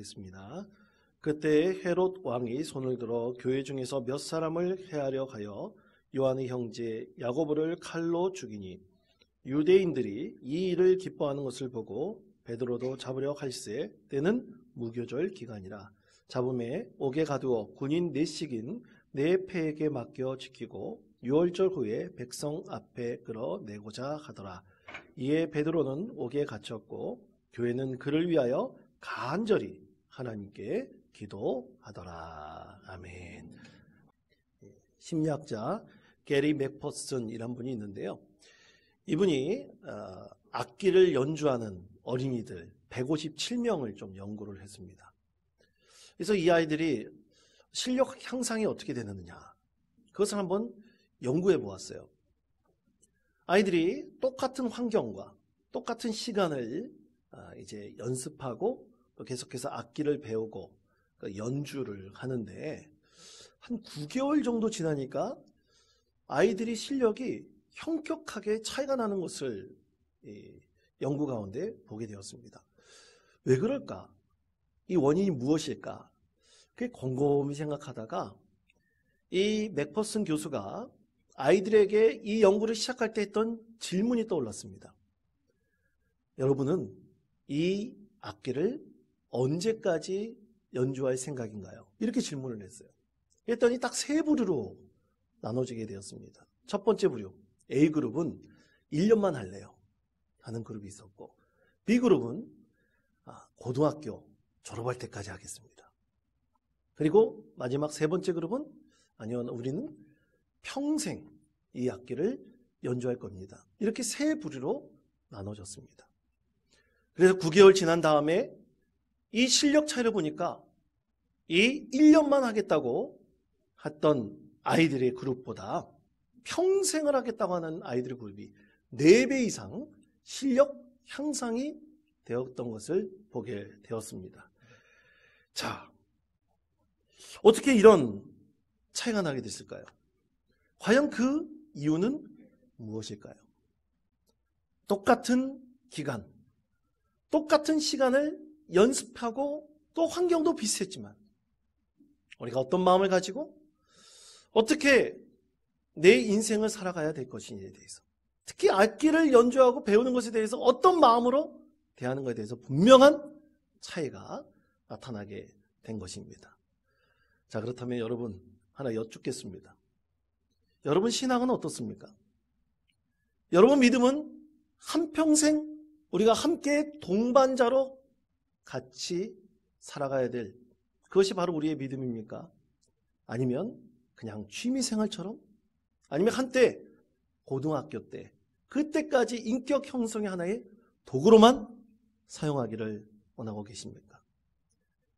있습니다. 그때 헤롯 왕이 손을 들어 교회 중에서 몇 사람을 해하려 하여 요한의 형제 야고보를 칼로 죽이니 유대인들이 이 일을 기뻐하는 것을 보고 베드로도 잡으려 할세 때는 무교절 기간이라 잡음에 옥에 가두어 군인 넷씩인 네 패에게 맡겨 지키고 유월절 후에 백성 앞에 끌어내고자 하더라. 이에 베드로는 옥에 갇혔고 교회는 그를 위하여 간절히 하나님께 기도하더라. 아멘. 심리학자 게리 맥퍼슨이란 분이 있는데요. 이분이 악기를 연주하는 어린이들 157명을 좀 연구를 했습니다. 그래서 이 아이들이 실력 향상이 어떻게 되느냐 그것을 한번 연구해 보았어요. 아이들이 똑같은 환경과 똑같은 시간을 이제 연습하고 또 계속해서 악기를 배우고 연주를 하는데 한 9개월 정도 지나니까 아이들이 실력이 현격하게 차이가 나는 것을 연구 가운데 보게 되었습니다. 왜 그럴까? 이 원인이 무엇일까? 그게 곰곰이 생각하다가 이 맥퍼슨 교수가 아이들에게 이 연구를 시작할 때 했던 질문이 떠올랐습니다. 여러분은 이 악기를 언제까지 연주할 생각인가요? 이렇게 질문을 했어요. 그랬더니 딱 세 부류로 나눠지게 되었습니다. 첫 번째 부류, A그룹은 1년만 할래요 하는 그룹이 있었고, B그룹은 고등학교 졸업할 때까지 하겠습니다. 그리고 마지막 세 번째 그룹은 아니요, 우리는 평생 이 악기를 연주할 겁니다. 이렇게 세 부류로 나눠졌습니다. 그래서 9개월 지난 다음에 이 실력 차이를 보니까 이 1년만 하겠다고 했던 아이들의 그룹보다 평생을 하겠다고 하는 아이들의 그룹이 4배 이상 실력 향상이 되었던 것을 보게 되었습니다. 자, 어떻게 이런 차이가 나게 됐을까요? 과연 그 이유는 무엇일까요? 똑같은 기간, 똑같은 시간을 연습하고 또 환경도 비슷했지만 우리가 어떤 마음을 가지고 어떻게 내 인생을 살아가야 될 것인지에 대해서, 특히 악기를 연주하고 배우는 것에 대해서 어떤 마음으로 대하는 것에 대해서 분명한 차이가 나타나게 된 것입니다. 자, 그렇다면 여러분 하나 여쭙겠습니다. 여러분 신앙은 어떻습니까? 여러분 믿음은 한평생 우리가 함께 동반자로 같이 살아가야 될 그것이 바로 우리의 믿음입니까? 아니면 그냥 취미생활처럼? 아니면 한때 고등학교 때 그때까지 인격 형성의 하나의 도구로만 사용하기를 원하고 계십니까?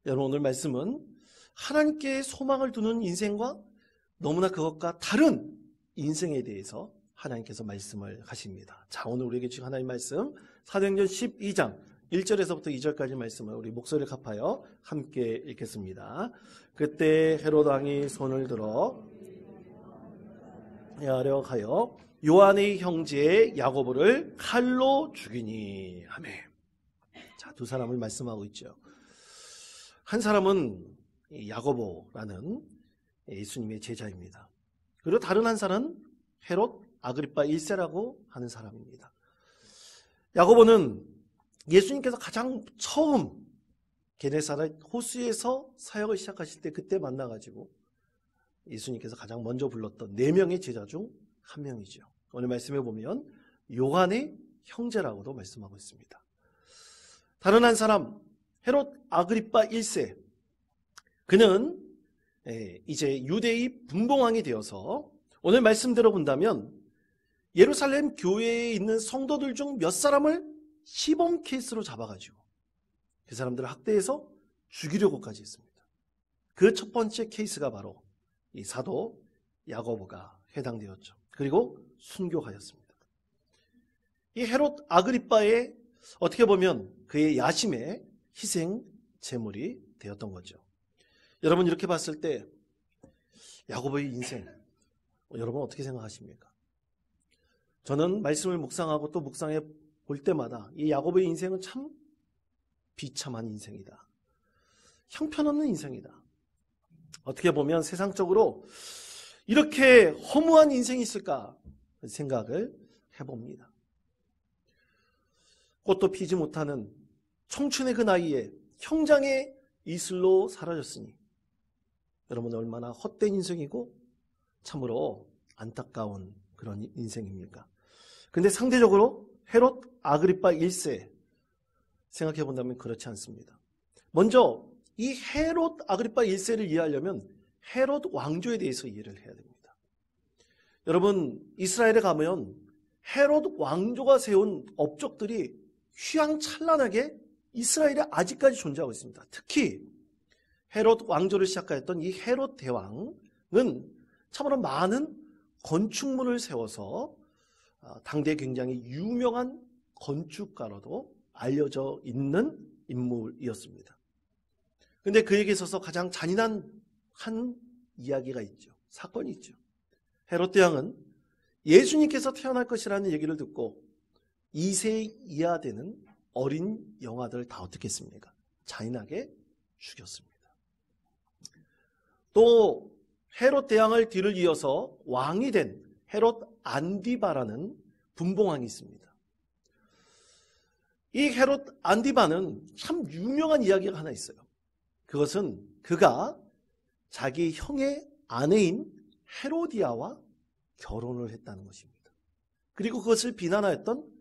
여러분 오늘 말씀은 하나님께 소망을 두는 인생과 너무나 그것과 다른 인생에 대해서 하나님께서 말씀을 하십니다. 자, 오늘 우리에게 주신 하나님 말씀 사도행전 12장 1절에서부터 2절까지 말씀을 우리 목소리를 갚아요 함께 읽겠습니다. 그때 헤롯 왕이 손을 들어 해하려 하여 요한의 형제 야고보를 칼로 죽이니. 아멘. 자, 두 사람을 말씀하고 있죠. 한 사람은 야고보라는 예수님의 제자입니다. 그리고 다른 한 사람은 헤롯 아그리파 1세라고 하는 사람입니다. 야고보는 예수님께서 가장 처음 게네사렛 호수에서 사역을 시작하실 때 그때 만나가지고 예수님께서 가장 먼저 불렀던 4명의 제자 중 한 명이죠. 오늘 말씀해 보면 요한의 형제라고도 말씀하고 있습니다. 다른 한 사람 헤롯 아그리파 1세, 그는 이제 유대의 분봉왕이 되어서 오늘 말씀 들어본다면 예루살렘 교회에 있는 성도들 중 몇 사람을 시범 케이스로 잡아가지고 그 사람들을 학대해서 죽이려고까지 했습니다. 그 첫 번째 케이스가 바로 이 사도 야고보가 해당되었죠. 그리고 순교하였습니다. 이 헤롯 아그리파의 어떻게 보면 그의 야심의 희생 제물이 되었던 거죠. 여러분 이렇게 봤을 때 야고보의 인생 여러분 어떻게 생각하십니까? 저는 말씀을 묵상하고 또 묵상해 볼 때마다 이 야고보의 인생은 참 비참한 인생이다. 형편없는 인생이다. 어떻게 보면 세상적으로 이렇게 허무한 인생이 있을까 생각을 해봅니다. 꽃도 피지 못하는 청춘의 그 나이에 형장의 이슬로 사라졌으니 여러분 얼마나 헛된 인생이고 참으로 안타까운 그런 인생입니까? 근데 상대적으로 헤롯 아그리파 1세 생각해 본다면 그렇지 않습니다. 먼저 이 헤롯 아그리파 1세를 이해하려면 헤롯 왕조에 대해서 이해를 해야 됩니다. 여러분 이스라엘에 가면 헤롯 왕조가 세운 업적들이 휘황찬란하게 이스라엘에 아직까지 존재하고 있습니다. 특히 헤롯 왕조를 시작하였던 이 헤롯 대왕은 참으로 많은 건축물을 세워서 당대 굉장히 유명한 건축가로도 알려져 있는 인물이었습니다. 그런데 그에게 있어서 가장 잔인한 한 이야기가 있죠. 사건이 있죠. 헤롯 대왕은 예수님께서 태어날 것이라는 얘기를 듣고 2세 이하 되는 어린 영아들을 다 어떻게 했습니까? 잔인하게 죽였습니다. 또 헤롯 대왕을 뒤를 이어서 왕이 된 헤롯 안디바라는 분봉왕이 있습니다. 이 헤롯 안디바는 참 유명한 이야기가 하나 있어요. 그것은 그가 자기 형의 아내인 헤로디아와 결혼을 했다는 것입니다. 그리고 그것을 비난하였던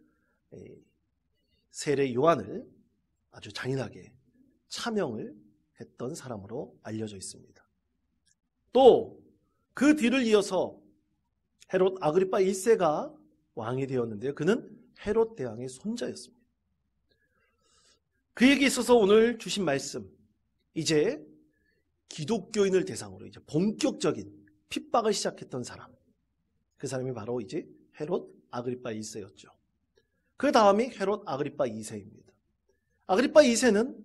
세례 요한을 아주 잔인하게 차명을 했던 사람으로 알려져 있습니다. 또 그 뒤를 이어서 헤롯 아그리파 1세가 왕이 되었는데요. 그는 헤롯 대왕의 손자였습니다. 그에게 있어서 오늘 주신 말씀, 이제 기독교인을 대상으로 이제 본격적인 핍박을 시작했던 사람, 그 사람이 바로 이제 헤롯 아그리파 1세였죠. 그 다음이 헤롯 아그리파 2세입니다. 아그리파 2세는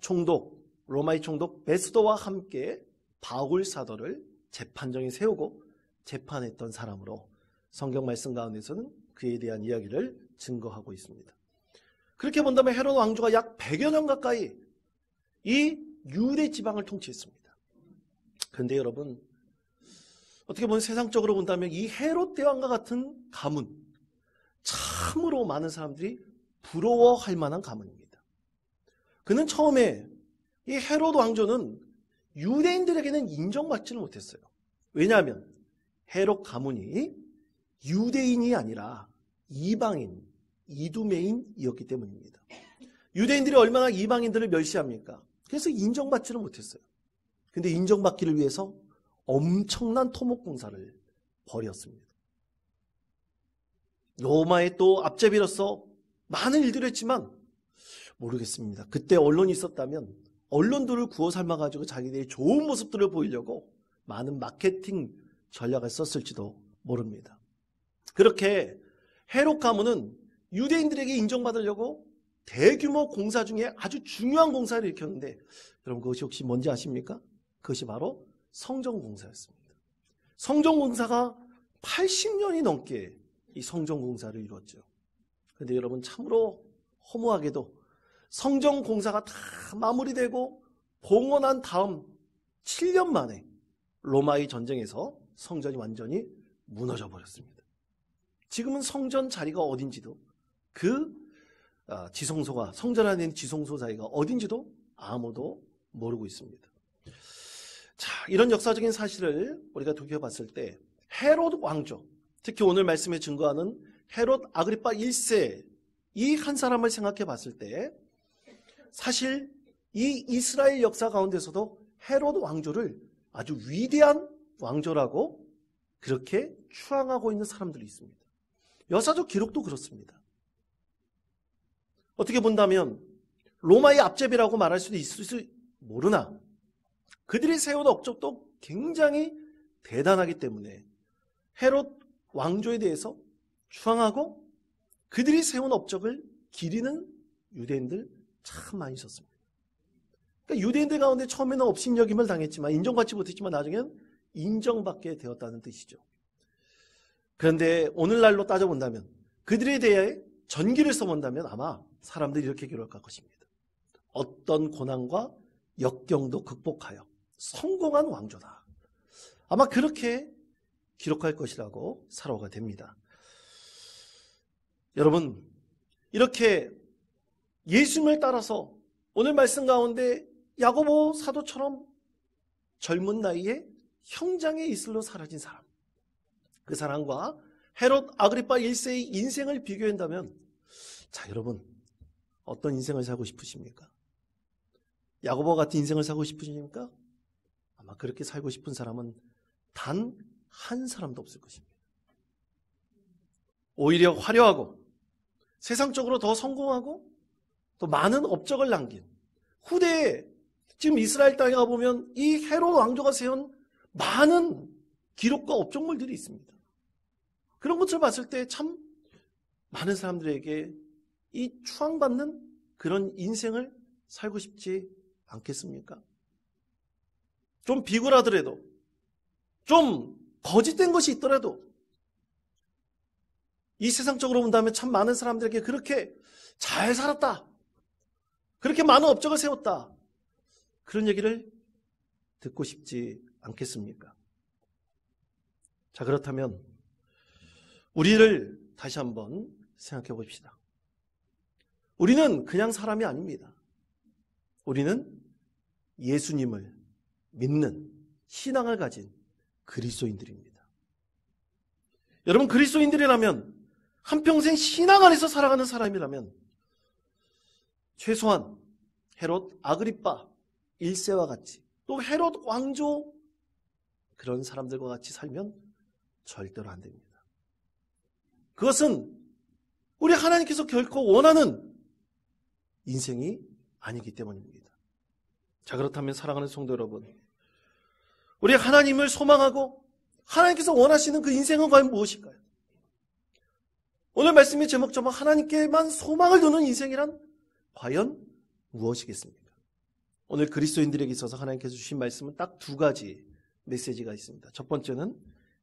총독, 로마의 총독 베스도와 함께 바울 사도를 재판정에 세우고 재판했던 사람으로 성경 말씀 가운데서는 그에 대한 이야기를 증거하고 있습니다. 그렇게 본다면 헤롯 왕조가 약 100여 년 가까이 이 유대 지방을 통치했습니다. 그런데 여러분 어떻게 보면 세상적으로 본다면 이 헤롯 대왕과 같은 가문, 참으로 많은 사람들이 부러워할 만한 가문입니다. 그는 처음에 이 헤롯 왕조는 유대인들에게는 인정받지를 못했어요. 왜냐하면 헤롯 가문이 유대인이 아니라 이방인, 이두메인이었기 때문입니다. 유대인들이 얼마나 이방인들을 멸시합니까? 그래서 인정받지를 못했어요. 그런데 인정받기를 위해서 엄청난 토목공사를 벌였습니다. 로마의 또 앞제비로서 많은 일들을 했지만 모르겠습니다. 그때 언론이 있었다면 언론들을 구워 삶아가지고 자기들의 좋은 모습들을 보이려고 많은 마케팅 전략을 썼을지도 모릅니다. 그렇게 헤롯 가문은 유대인들에게 인정받으려고 대규모 공사 중에 아주 중요한 공사를 일으켰는데 여러분 그것이 혹시 뭔지 아십니까? 그것이 바로 성전공사였습니다. 성전공사가 80년이 넘게 이 성전공사를 이루었죠. 그런데 여러분 참으로 허무하게도 성전공사가 다 마무리되고 봉헌한 다음 7년 만에 로마의 전쟁에서 성전이 완전히 무너져 버렸습니다. 지금은 성전 자리가 어딘지도 그 지성소가 성전 안에 있는 지성소 자리가 어딘지도 아무도 모르고 있습니다. 자, 이런 역사적인 사실을 우리가 돌이켜봤을 때 헤롯 왕조, 특히 오늘 말씀에 증거하는 헤롯 아그리파 1세 이 한 사람을 생각해 봤을 때 사실 이 이스라엘 역사 가운데서도 헤롯 왕조를 아주 위대한 왕조라고 그렇게 추앙하고 있는 사람들이 있습니다. 역사적 기록도 그렇습니다. 어떻게 본다면 로마의 앞제비라고 말할 수도 있을지 모르나 그들이 세운 업적도 굉장히 대단하기 때문에 헤롯 왕조에 대해서 추앙하고 그들이 세운 업적을 기리는 유대인들 참 많이 있었습니다. 그러니까 유대인들 가운데 처음에는 업신여김을 당했지만 인정받지 못했지만 나중에는 인정받게 되었다는 뜻이죠. 그런데 오늘날로 따져본다면 그들에 대해 전기를 써본다면 아마 사람들이 이렇게 기록할 것입니다. 어떤 고난과 역경도 극복하여 성공한 왕조다. 아마 그렇게 기록할 것이라고 사로가 됩니다. 여러분, 이렇게 예수님을 따라서 오늘 말씀 가운데 야고보 사도처럼 젊은 나이에 형장의 이슬로 사라진 사람, 그 사람과 헤롯 아그리파 1세의 인생을 비교한다면, 자, 여러분, 어떤 인생을 살고 싶으십니까? 야고보 같은 인생을 살고 싶으십니까? 아마 그렇게 살고 싶은 사람은 단 한 사람도 없을 것입니다. 오히려 화려하고 세상적으로 더 성공하고 또 많은 업적을 남긴 후대에, 지금 이스라엘 땅에 가보면 이 헤롯 왕조가 세운 많은 기록과 업적물들이 있습니다. 그런 것을 봤을 때 참 많은 사람들에게 이 추앙받는 그런 인생을 살고 싶지 않겠습니까? 좀 비굴하더라도, 좀 거짓된 것이 있더라도, 이 세상적으로 본다면 참 많은 사람들에게 그렇게 잘 살았다, 그렇게 많은 업적을 세웠다, 그런 얘기를 듣고 싶지 않겠습니까? 자, 그렇다면 우리를 다시 한번 생각해 봅시다. 우리는 그냥 사람이 아닙니다. 우리는 예수님을 믿는 신앙을 가진 그리스도인들입니다. 여러분, 그리스도인들이라면, 한평생 신앙 안에서 살아가는 사람이라면 최소한 헤롯 아그리파 1세와 같이, 또 헤롯 왕조 그런 사람들과 같이 살면 절대로 안 됩니다. 그것은 우리 하나님께서 결코 원하는 인생이 아니기 때문입니다. 자, 그렇다면 사랑하는 성도 여러분, 우리 하나님을 소망하고 하나님께서 원하시는 그 인생은 과연 무엇일까요? 오늘 말씀의 제목처럼 하나님께만 소망을 두는 인생이란 과연 무엇이겠습니까? 오늘 그리스도인들에게 있어서 하나님께서 주신 말씀은 딱 두 가지 메시지가 있습니다. 첫 번째는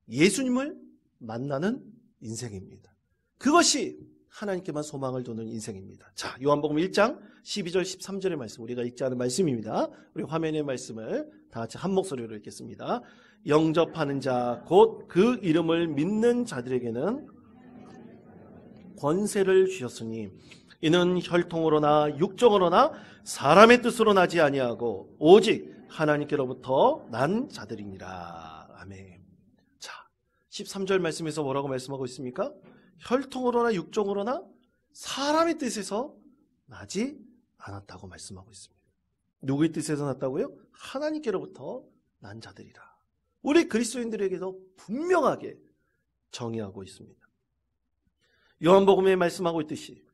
예수님을 만나는 인생입니다. 그것이 하나님께만 소망을 두는 인생입니다. 자, 요한복음 1장 12절 13절의 말씀, 우리가 읽지 않은 말씀입니다. 우리 화면의 말씀을 다 같이 한 목소리로 읽겠습니다. 영접하는 자 곧 그 이름을 믿는 자들에게는 권세를 주셨으니 이는 혈통으로나 육정으로나 사람의 뜻으로 나지 아니하고 오직 하나님께로부터 난 자들이니라. 아멘. 자, 13절 말씀에서 뭐라고 말씀하고 있습니까? 혈통으로나 육정으로나 사람의 뜻에서 나지 않았다고 말씀하고 있습니다. 누구의 뜻에서 났다고요? 하나님께로부터 난 자들이라. 우리 그리스도인들에게도 분명하게 정의하고 있습니다. 요한복음에 말씀하고 있듯이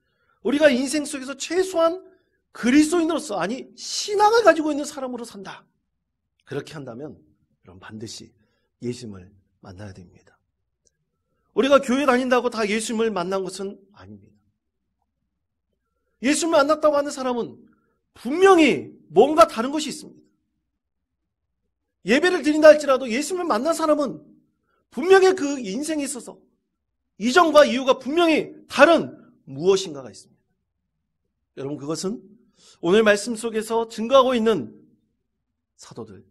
우리가 인생 속에서 최소한 그리스도인으로서, 아니 신앙을 가지고 있는 사람으로 산다. 그렇게 한다면 그럼 반드시 예수님을 만나야 됩니다. 우리가 교회 다닌다고 다 예수님을 만난 것은 아닙니다. 예수님을 만났다고 하는 사람은 분명히 뭔가 다른 것이 있습니다. 예배를 드린다 할지라도 예수님을 만난 사람은 분명히 그 인생에 있어서 이전과 이후가 분명히 다른 무엇인가가 있습니다. 여러분, 그것은 오늘 말씀 속에서 증거하고 있는 사도들,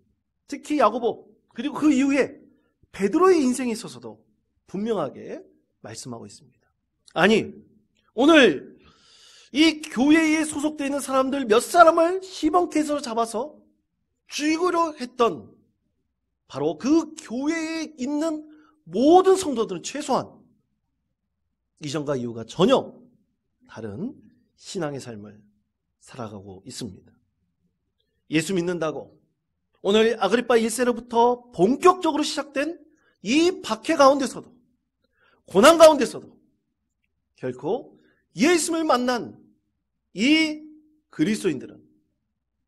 특히 야고보, 그리고 그 이후에 베드로의 인생에 있어서도 분명하게 말씀하고 있습니다. 아니, 오늘 이 교회에 소속되어 있는 사람들 몇 사람을 시범케이스로 잡아서 죽이려 했던 바로 그 교회에 있는 모든 성도들은 최소한 이전과 이후가 전혀 다른 신앙의 삶을 살아가고 있습니다. 예수 믿는다고 오늘 아그리파 1세로부터 본격적으로 시작된 이 박해 가운데서도, 고난 가운데서도 결코 예수님을 만난 이 그리스도인들은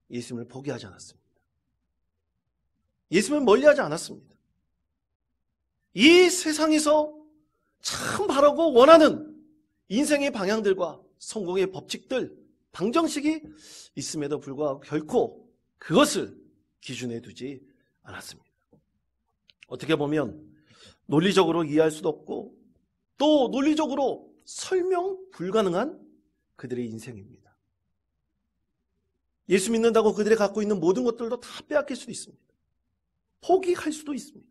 예수님을 포기하지 않았습니다. 예수님을 멀리하지 않았습니다. 이 세상에서 참 바라고 원하는 인생의 방향들과 성공의 법칙들, 방정식이 있음에도 불구하고 결코 그것을 기준에 두지 않았습니다. 어떻게 보면 논리적으로 이해할 수도 없고 또 논리적으로 설명 불가능한 그들의 인생입니다. 예수 믿는다고 그들이 갖고 있는 모든 것들도 다 빼앗길 수도 있습니다. 포기할 수도 있습니다.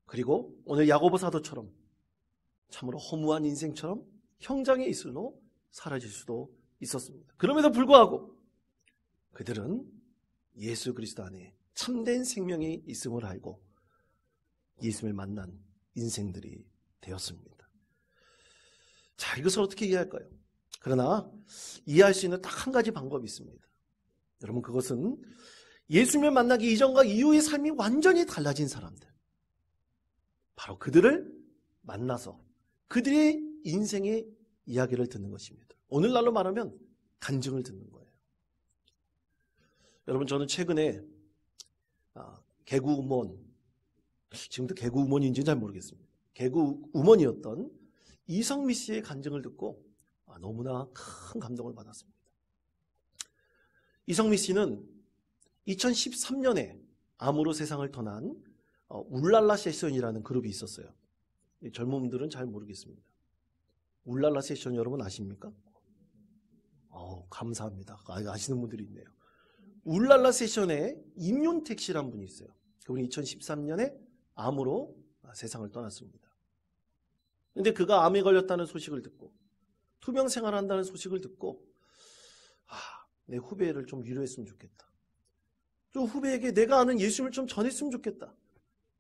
그리고 오늘 야고보 사도처럼 참으로 허무한 인생처럼 형장의 이슬로 사라질 수도 있었습니다. 그럼에도 불구하고 그들은 예수 그리스도 안에 참된 생명이 있음을 알고 예수를 만난 인생들이 되었습니다. 자, 이것을 어떻게 이해할까요? 그러나 이해할 수 있는 딱 한 가지 방법이 있습니다. 여러분, 그것은 예수님을 만나기 이전과 이후의 삶이 완전히 달라진 사람들, 바로 그들을 만나서 그들의 인생의 이야기를 듣는 것입니다. 오늘날로 말하면 간증을 듣는 거예요. 여러분, 저는 최근에 개그우먼, 지금도 개그우먼인지는 잘 모르겠습니다. 개그우먼이었던 이성미 씨의 간증을 듣고 너무나 큰 감동을 받았습니다. 이성미 씨는 2013년에 암으로 세상을 떠난 울랄라 세션이라는 그룹이 있었어요. 젊은 분들은 잘 모르겠습니다. 울랄라 세션 여러분 아십니까? 감사합니다. 아시는 분들이 있네요. 울랄라 세션에 임윤택 씨라는 분이 있어요. 그분이 2013년에 암으로 세상을 떠났습니다. 그런데 그가 암에 걸렸다는 소식을 듣고 투병 생활한다는 소식을 듣고 내 후배를 좀 위로했으면 좋겠다. 좀 후배에게 내가 아는 예수님을 좀 전했으면 좋겠다.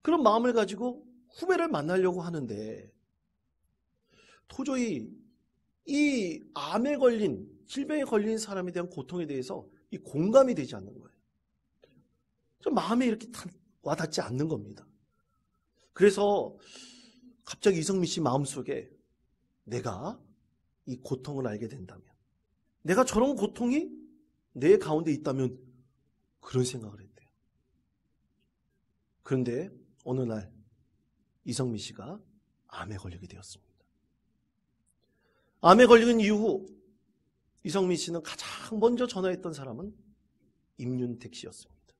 그런 마음을 가지고 후배를 만나려고 하는데 도저히 이 암에 걸린, 질병에 걸린 사람에 대한 고통에 대해서 이 공감이 되지 않는 거예요. 좀 마음에 이렇게 와닿지 않는 겁니다. 그래서 갑자기 이성미 씨 마음속에 내가 이 고통을 알게 된다면, 내가 저런 고통이 내 가운데 있다면 그런 생각을 했대요. 그런데 어느 날 이성미 씨가 암에 걸리게 되었습니다. 암에 걸린 이후 이성미 씨는 가장 먼저 전화했던 사람은 임윤택 씨였습니다.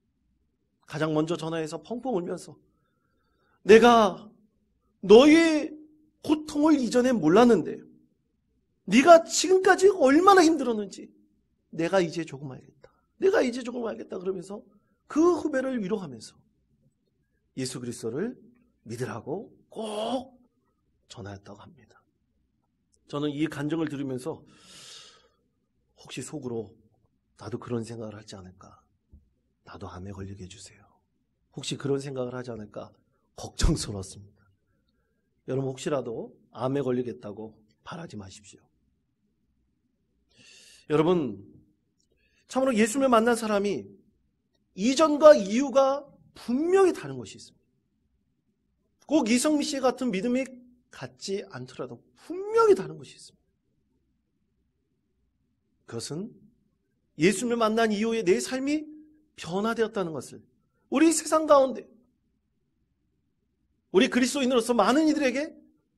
가장 먼저 전화해서 펑펑 울면서 내가 너의 고통을 이전에 몰랐는데 네가 지금까지 얼마나 힘들었는지 내가 이제 조금 알겠다. 내가 이제 조금 알겠다. 그러면서 그 후배를 위로하면서 예수 그리스도를 믿으라고 꼭 전하였다고 합니다. 저는 이 간증을 들으면서 혹시 속으로 나도 그런 생각을 하지 않을까? 나도 암에 걸리게 해주세요. 혹시 그런 생각을 하지 않을까? 걱정스러웠습니다. 여러분 혹시라도 암에 걸리겠다고 바라지 마십시오. 여러분 참으로 예수님을 만난 사람이 이전과 이후가 분명히 다른 것이 있습니다. 꼭 이성미 씨 같은 믿음이 같지 않더라도 분명히 다른 것이 있습니다. 그것은 예수님을 만난 이후에 내 삶이 변화되었다는 것을 우리 세상 가운데 우리 그리스도인으로서 많은 이들에게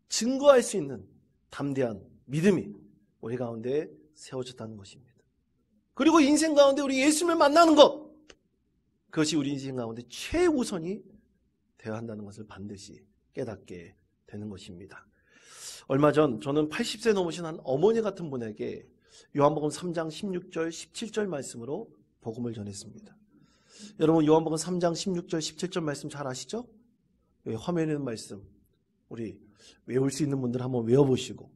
증거할 수 있는 담대한 믿음이 우리 가운데 세워졌다는 것입니다. 그리고 인생 가운데 우리 예수님을 만나는 것, 그것이 우리 인생 가운데 최우선이 되어야 한다는 것을 반드시 깨닫게 되는 것입니다. 얼마 전 저는 80세 넘으신 한 어머니 같은 분에게 요한복음 3장 16절 17절 말씀으로 복음을 전했습니다. 여러분 요한복음 3장 16절 17절 말씀 잘 아시죠? 여기 화면에 있는 말씀 우리 외울 수 있는 분들 한번 외워보시고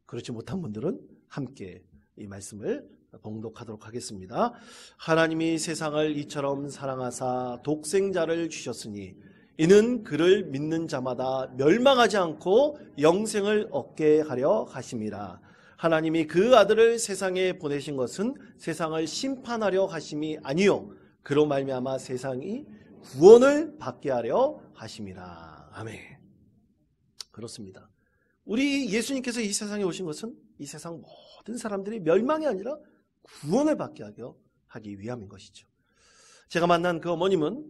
그렇지 못한 분들은 함께 이 말씀을 봉독하도록 하겠습니다. 하나님이 세상을 이처럼 사랑하사 독생자를 주셨으니 이는 그를 믿는 자마다 멸망하지 않고 영생을 얻게 하려 하심이라. 하나님이 그 아들을 세상에 보내신 것은 세상을 심판하려 하심이 아니요 그로 말미암아 세상이 구원을 받게 하려 하심이라. 아멘. 그렇습니다. 우리 예수님께서 이 세상에 오신 것은 이 세상 모든 사람들이 멸망이 아니라 구원을 받게 하기 위함인 것이죠. 제가 만난 그 어머님은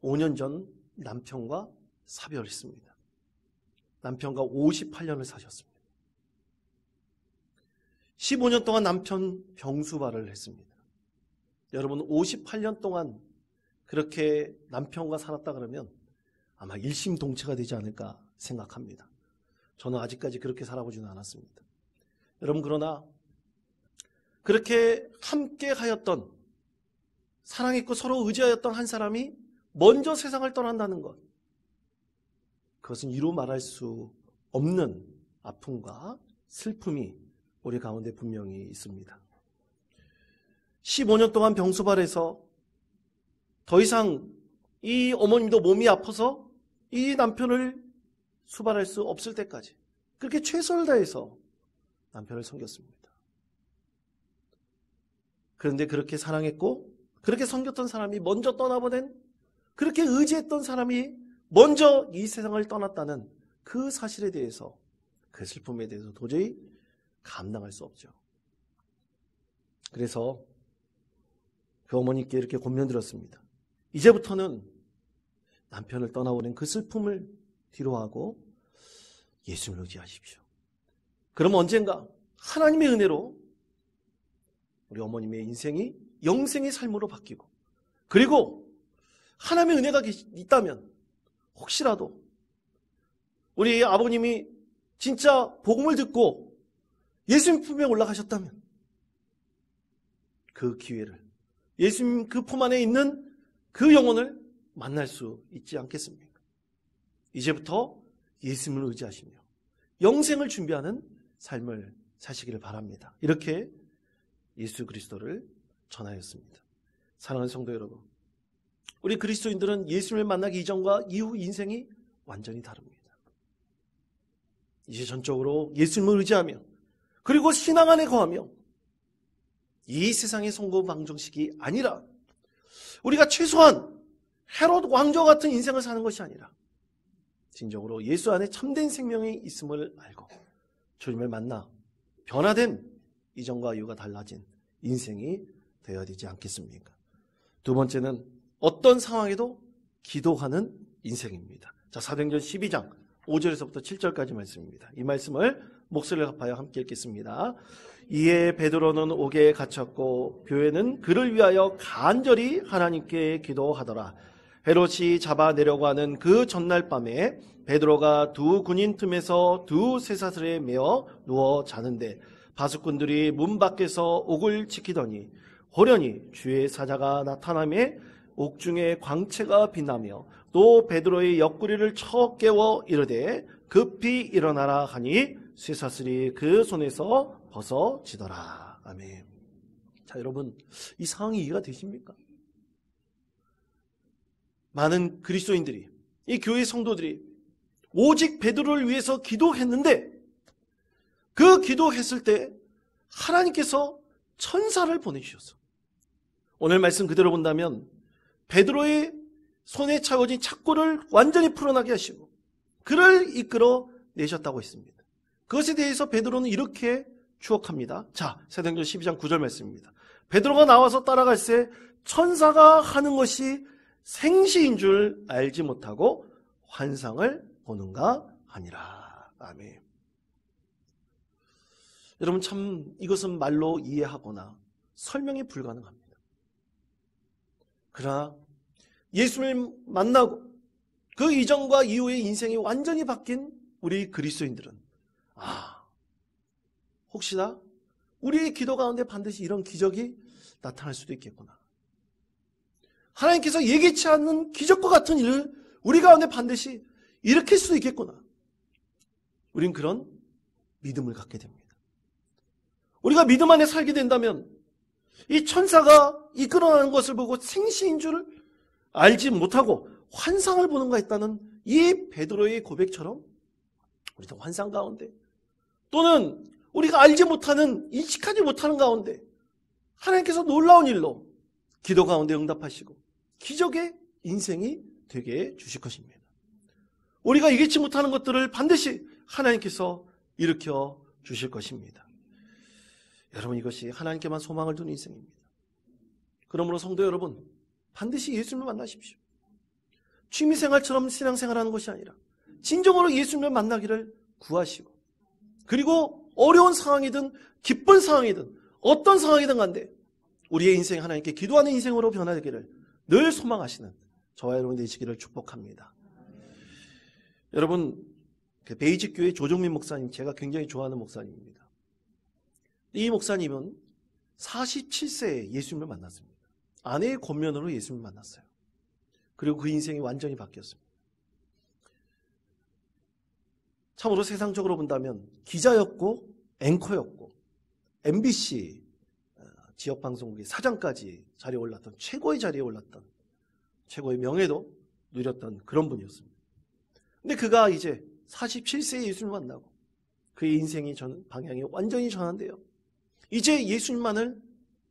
5년 전 남편과 사별했습니다. 남편과 58년을 사셨습니다. 15년 동안 남편 병수발을 했습니다. 여러분 58년 동안 그렇게 남편과 살았다 그러면 아마 일심동체가 되지 않을까 생각합니다. 저는 아직까지 그렇게 살아보지는 않았습니다. 여러분 그러나 그렇게 함께 하였던, 사랑했고 서로 의지하였던 한 사람이 먼저 세상을 떠난다는 것, 그것은 이루 말할 수 없는 아픔과 슬픔이 우리 가운데 분명히 있습니다. 15년 동안 병수발해서 더 이상 이 어머님도 몸이 아파서 이 남편을 수발할 수 없을 때까지 그렇게 최선을 다해서 남편을 섬겼습니다. 그런데 그렇게 사랑했고 그렇게 섬겼던 사람이 먼저 떠나보낸, 그렇게 의지했던 사람이 먼저 이 세상을 떠났다는 그 사실에 대해서, 그 슬픔에 대해서 도저히 감당할 수 없죠. 그래서 그 어머니께 이렇게 권면드렸습니다. 이제부터는 남편을 떠나보낸 그 슬픔을 뒤로하고 예수님을 의지하십시오. 그럼 언젠가 하나님의 은혜로 우리 어머님의 인생이 영생의 삶으로 바뀌고, 그리고 하나님의 은혜가 있다면 혹시라도 우리 아버님이 진짜 복음을 듣고 예수님 품에 올라가셨다면 그 기회를, 예수님 그 품 안에 있는 그 영혼을 만날 수 있지 않겠습니까? 이제부터 예수님을 의지하시며 영생을 준비하는 삶을 사시기를 바랍니다. 이렇게 예수 그리스도를 전하였습니다. 사랑하는 성도 여러분, 우리 그리스도인들은 예수님을 만나기 이전과 이후 인생이 완전히 다릅니다. 이제 전적으로 예수님을 의지하며 그리고 신앙 안에 거하며 이 세상의 성공방정식이 아니라 우리가 최소한 헤롯 왕조 같은 인생을 사는 것이 아니라 진정으로 예수 안에 참된 생명이 있음을 알고 주님을 만나 변화된 이전과 이후가 달라진 인생이 되어야 되지 않겠습니까? 두 번째는 어떤 상황에도 기도하는 인생입니다. 자, 사도행전 12장 5절에서부터 7절까지 말씀입니다. 이 말씀을 목소리를 합하여 함께 읽겠습니다. 이에 베드로는 옥에 갇혔고 교회는 그를 위하여 간절히 하나님께 기도하더라. 헤롯이 잡아내려고 하는 그 전날 밤에 베드로가 두 군인 틈에서 두 쇠사슬에 매어 누워 자는데 바수꾼들이 문 밖에서 옥을 지키더니 호련히 주의 사자가 나타나매 옥중에 광채가 빛나며 또 베드로의 옆구리를 쳐 깨워 이르되 급히 일어나라 하니 쇠사슬이 그 손에서 벗어지더라. 아멘. 자, 여러분, 이 상황이 이해가 되십니까? 많은 그리스도인들이, 이 교회 성도들이 오직 베드로를 위해서 기도했는데 그 기도했을 때 하나님께서 천사를 보내주셨어. 오늘 말씀 그대로 본다면 베드로의 손에 차고진 착고를 완전히 풀어나게 하시고 그를 이끌어 내셨다고 했습니다. 그것에 대해서 베드로는 이렇게 추억합니다. 자, 사도행전 12장 9절 말씀입니다. 베드로가 나와서 따라갈새 천사가 하는 것이 생시인 줄 알지 못하고 환상을 보는가 하니라. 아멘. 여러분, 참 이것은 말로 이해하거나 설명이 불가능합니다. 그러나 예수님을 만나고 그 이전과 이후의 인생이 완전히 바뀐 우리 그리스도인들은 혹시나 우리의 기도 가운데 반드시 이런 기적이 나타날 수도 있겠구나. 하나님께서 예기치 않는 기적과 같은 일을 우리 가운데 반드시 일으킬 수도 있겠구나. 우린 그런 믿음을 갖게 됩니다. 우리가 믿음 안에 살게 된다면 이 천사가 이끌어나는 것을 보고 생시인 줄 알지 못하고 환상을 보는가 했다는 이 베드로의 고백처럼 우리도 환상 가운데 또는 우리가 알지 못하는, 인식하지 못하는 가운데 하나님께서 놀라운 일로 기도 가운데 응답하시고 기적의 인생이 되게 해 주실 것입니다. 우리가 예기치 못하는 것들을 반드시 하나님께서 일으켜 주실 것입니다. 여러분, 이것이 하나님께만 소망을 두는 인생입니다. 그러므로 성도 여러분, 반드시 예수님을 만나십시오. 취미생활처럼 신앙생활하는 것이 아니라 진정으로 예수님을 만나기를 구하시고, 그리고 어려운 상황이든 기쁜 상황이든 어떤 상황이든 간데 우리의 인생이 하나님께 기도하는 인생으로 변화되기를 늘 소망하시는 저와 여러분 되시기를 축복합니다. 여러분, 베이직 교회 조정민 목사님, 제가 굉장히 좋아하는 목사님입니다. 이 목사님은 47세에 예수님을 만났습니다. 아내의 권면으로 예수님을 만났어요. 그리고 그 인생이 완전히 바뀌었습니다. 참으로 세상적으로 본다면 기자였고 앵커였고 MBC 지역방송국의 사장까지 자리에 올랐던, 최고의 자리에 올랐던, 최고의 명예도 누렸던 그런 분이었습니다. 근데 그가 이제 47세에 예수님을 만나고 그의 인생의 방향이 완전히 전환돼요. 이제 예수님만을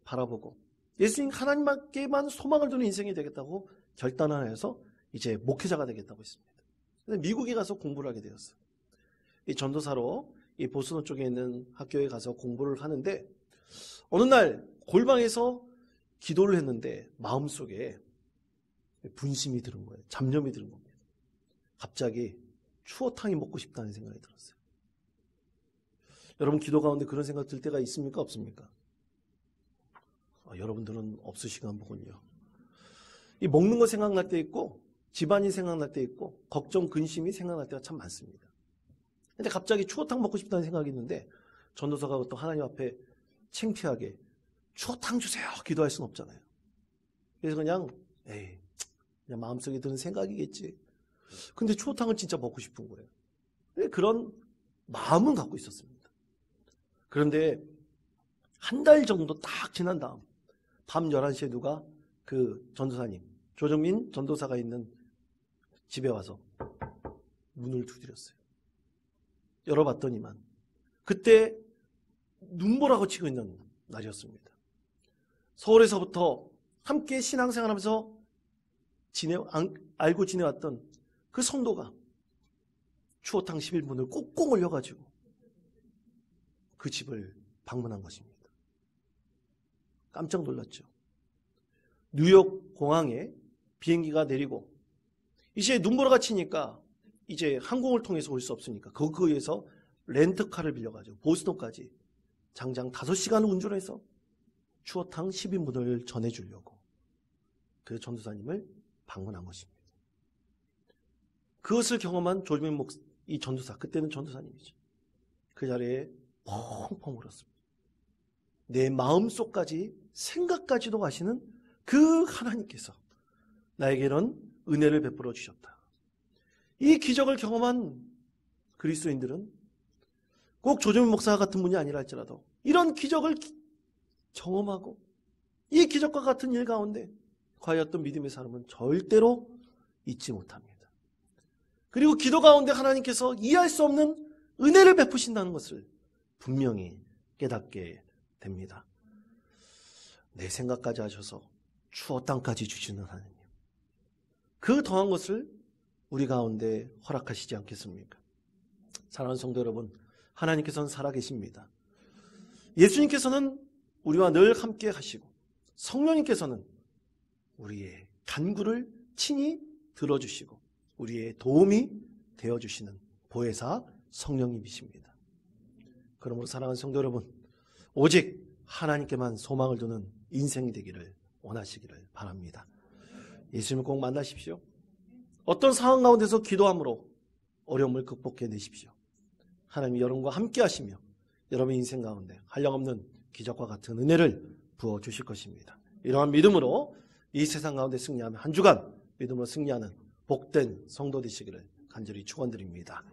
바라보고 예수님 하나님께만 소망을 두는 인생이 되겠다고 결단을 해서 이제 목회자가 되겠다고 했습니다. 미국에 가서 공부를 하게 되었어요. 이 전도사로 이 보스턴 쪽에 있는 학교에 가서 공부를 하는데 어느 날 골방에서 기도를 했는데 마음속에 분심이 들은 거예요. 잡념이 들은 겁니다. 갑자기 추어탕이 먹고 싶다는 생각이 들었어요. 여러분 기도 가운데 그런 생각 들 때가 있습니까? 없습니까? 여러분들은 없으시가 보군요. 이 먹는 거 생각날 때 있고 집안이 생각날 때 있고 걱정, 근심이 생각날 때가 참 많습니다. 근데 갑자기 추어탕 먹고 싶다는 생각이 있는데 전도사가 또 하나님 앞에 창피하게 추어탕 주세요 기도할 수는 없잖아요. 그래서 그냥 마음속에 드는 생각이겠지. 근데 추어탕은 진짜 먹고 싶은 거예요. 그런 마음은 갖고 있었습니다. 그런데 한 달 정도 딱 지난 다음 밤 11시에 누가 그 전도사님, 조정민 전도사가 있는 집에 와서 문을 두드렸어요. 열어봤더니만 그때 눈보라고 치고 있는 날이었습니다. 서울에서부터 함께 신앙생활하면서 알고 지내왔던 그 성도가 추어탕 11분을 꽁꽁 올려가지고 그 집을 방문한 것입니다. 깜짝 놀랐죠. 뉴욕 공항에 비행기가 내리고 이제 눈보라가 치니까 이제 항공을 통해서 올 수 없으니까 거기에서 렌트카를 빌려가지고 보스턴까지 장장 5시간을 운전해서 추어탕 10인분을 전해주려고 그 전도사님을 방문한 것입니다. 그것을 경험한 조주민 이 전도사, 그때는 전도사님이죠. 그 자리에 펑펑 울었습니다. 내 마음속까지 생각까지도 아시는 그 하나님께서 나에게는 은혜를 베풀어 주셨다. 이 기적을 경험한 그리스도인들은 꼭 조정민 목사 같은 분이 아니라 할지라도 이런 기적을 경험하고 이 기적과 같은 일 가운데 과였던 믿음의 사람은 절대로 잊지 못합니다. 그리고 기도 가운데 하나님께서 이해할 수 없는 은혜를 베푸신다는 것을 분명히 깨닫게 됩니다. 내 생각까지 하셔서 추어탕까지 주시는 하나님, 그 더한 것을 우리 가운데 허락하시지 않겠습니까? 사랑하는 성도 여러분, 하나님께서는 살아계십니다. 예수님께서는 우리와 늘 함께 하시고 성령님께서는 우리의 간구를 친히 들어주시고 우리의 도움이 되어주시는 보혜사 성령님이십니다. 그러므로 사랑하는 성도 여러분, 오직 하나님께만 소망을 두는 인생이 되기를 원하시기를 바랍니다. 예수님을 꼭 만나십시오. 어떤 상황 가운데서 기도함으로 어려움을 극복해내십시오. 하나님이 여러분과 함께 하시며 여러분의 인생 가운데 한량없는 기적과 같은 은혜를 부어주실 것입니다. 이러한 믿음으로 이 세상 가운데 승리하며 한 주간 믿음으로 승리하는 복된 성도 되시기를 간절히 축원드립니다.